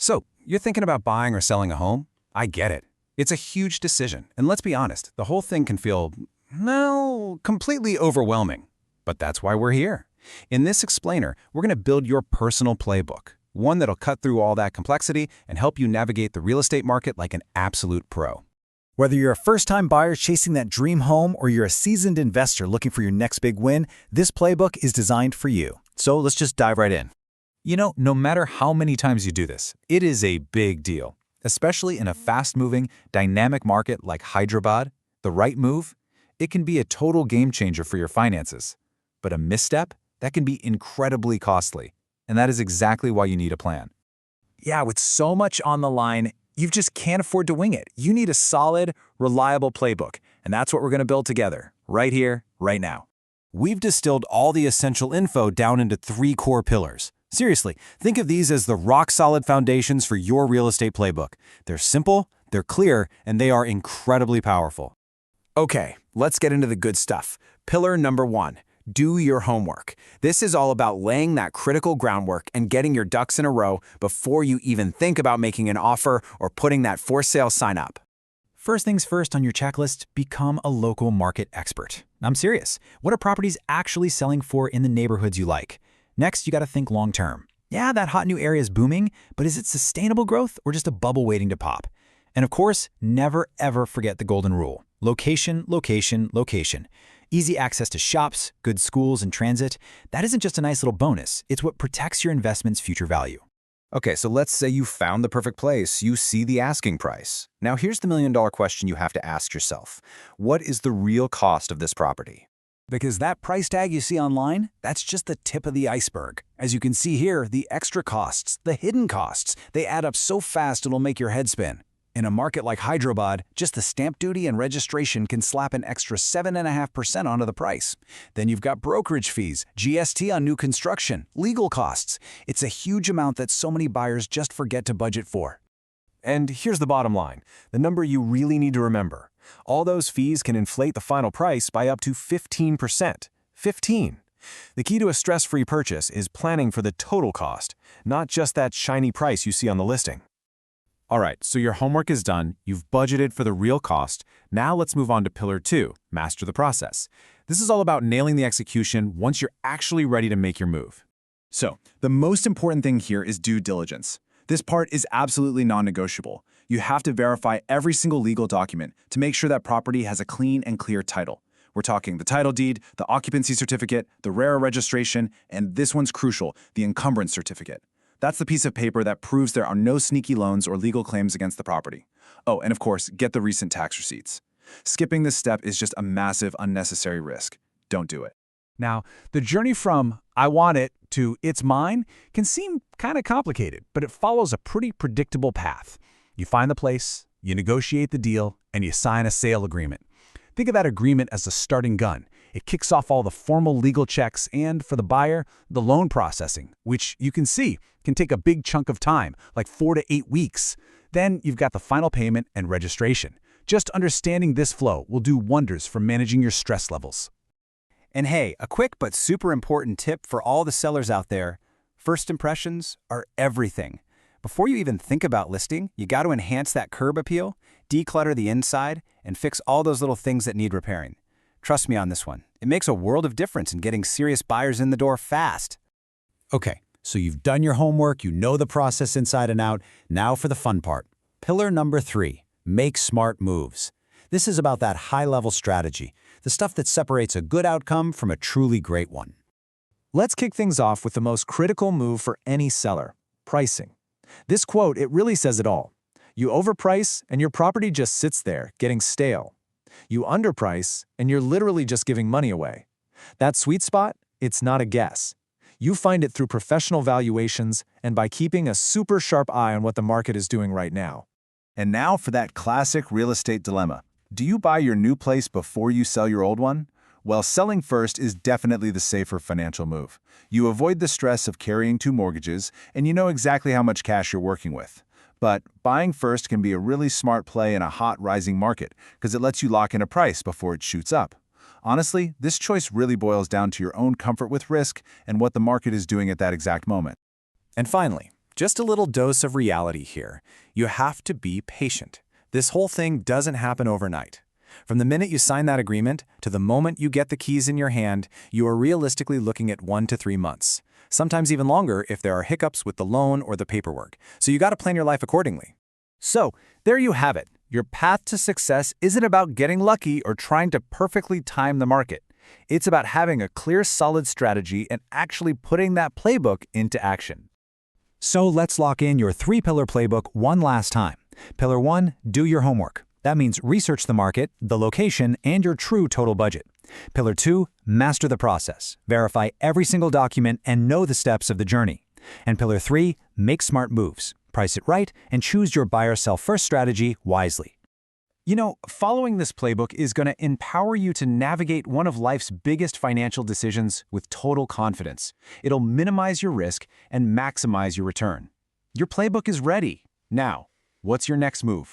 So, you're thinking about buying or selling a home? I get it. It's a huge decision, and let's be honest, the whole thing can feel, well, completely overwhelming. But that's why we're here. In this explainer, we're going to build your personal playbook, one that'll cut through all that complexity and help you navigate the real estate market like an absolute pro. Whether you're a first-time buyer chasing that dream home or you're a seasoned investor looking for your next big win, this playbook is designed for you. So let's just dive right in. You know, no matter how many times you do this, it is a big deal, especially in a fast-moving, dynamic market like Hyderabad. The right move, it can be a total game changer for your finances. But a misstep, that can be incredibly costly. And that is exactly why you need a plan. Yeah, with so much on the line, you just can't afford to wing it. You need a solid, reliable playbook. And that's what we're going to build together, right here, right now. We've distilled all the essential info down into 3 core pillars. Seriously, think of these as the rock-solid foundations for your real estate playbook. They're simple, they're clear, and they are incredibly powerful. Okay, let's get into the good stuff. Pillar number 1, do your homework. This is all about laying that critical groundwork and getting your ducks in a row before you even think about making an offer or putting that for sale sign up. First things first on your checklist, become a local market expert. I'm serious. What are properties actually selling for in the neighborhoods you like? Next, you got to think long-term. Yeah, that hot new area is booming, but is it sustainable growth or just a bubble waiting to pop? And of course, never ever forget the golden rule. Location, location, location. Easy access to shops, good schools, and transit. That isn't just a nice little bonus. It's what protects your investment's future value. Okay, so let's say you found the perfect place, you see the asking price. Now here's the million-dollar question you have to ask yourself. What is the real cost of this property? Because that price tag you see online, that's just the tip of the iceberg. As you can see here, the extra costs, the hidden costs, they add up so fast it'll make your head spin. In a market like Hyderabad, just the stamp duty and registration can slap an extra 7.5% onto the price. Then you've got brokerage fees, GST on new construction, legal costs. It's a huge amount that so many buyers just forget to budget for. And here's the bottom line, the number you really need to remember. All those fees can inflate the final price by up to 15%. 15. The key to a stress-free purchase is planning for the total cost, not just that shiny price you see on the listing. All right, so your homework is done, you've budgeted for the real cost. Now let's move on to Pillar 2, master the process. This is all about nailing the execution once you're actually ready to make your move. So, the most important thing here is due diligence. This part is absolutely non-negotiable. You have to verify every single legal document to make sure that property has a clean and clear title. We're talking the title deed, the occupancy certificate, the RARA registration, and this one's crucial, the encumbrance certificate. That's the piece of paper that proves there are no sneaky loans or legal claims against the property. Oh, and of course, get the recent tax receipts. Skipping this step is just a massive, unnecessary risk. Don't do it. Now, the journey from I want it to it's mine can seem kind of complicated, but it follows a pretty predictable path. You find the place, you negotiate the deal, and you sign a sale agreement. Think of that agreement as the starting gun. It kicks off all the formal legal checks and, for the buyer, the loan processing, which you can see can take a big chunk of time, like 4 to 8 weeks. Then you've got the final payment and registration. Just understanding this flow will do wonders for managing your stress levels. And hey, a quick but super important tip for all the sellers out there. First impressions are everything. Before you even think about listing, you got to enhance that curb appeal, declutter the inside, and fix all those little things that need repairing. Trust me on this one. It makes a world of difference in getting serious buyers in the door fast. Okay, so you've done your homework, you know the process inside and out. Now for the fun part. Pillar number 3, make smart moves. This is about that high-level strategy, the stuff that separates a good outcome from a truly great one. Let's kick things off with the most critical move for any seller, pricing. This quote, it really says it all. You overprice and your property just sits there, getting stale. You underprice and you're literally just giving money away. That sweet spot, it's not a guess. You find it through professional valuations and by keeping a super sharp eye on what the market is doing right now. And now for that classic real estate dilemma. Do you buy your new place before you sell your old one? Well, selling first is definitely the safer financial move. You avoid the stress of carrying 2 mortgages, and you know exactly how much cash you're working with. But buying first can be a really smart play in a hot, rising market because it lets you lock in a price before it shoots up. Honestly, this choice really boils down to your own comfort with risk and what the market is doing at that exact moment. And finally, Just a little dose of reality here. You have to be patient. This whole thing doesn't happen overnight. From the minute you sign that agreement to the moment you get the keys in your hand, you are realistically looking at 1 to 3 months. Sometimes even longer if there are hiccups with the loan or the paperwork. So you got to plan your life accordingly. So, there you have it. Your path to success isn't about getting lucky or trying to perfectly time the market. It's about having a clear, solid strategy and actually putting that playbook into action. So let's lock in your 3-pillar playbook one last time. Pillar 1, do your homework. That means research the market, the location, and your true total budget. Pillar 2, master the process. Verify every single document and know the steps of the journey. And Pillar 3, make smart moves. Price it right and choose your buy or sell first strategy wisely. You know, following this playbook is going to empower you to navigate one of life's biggest financial decisions with total confidence. It'll minimize your risk and maximize your return. Your playbook is ready. Now, what's your next move?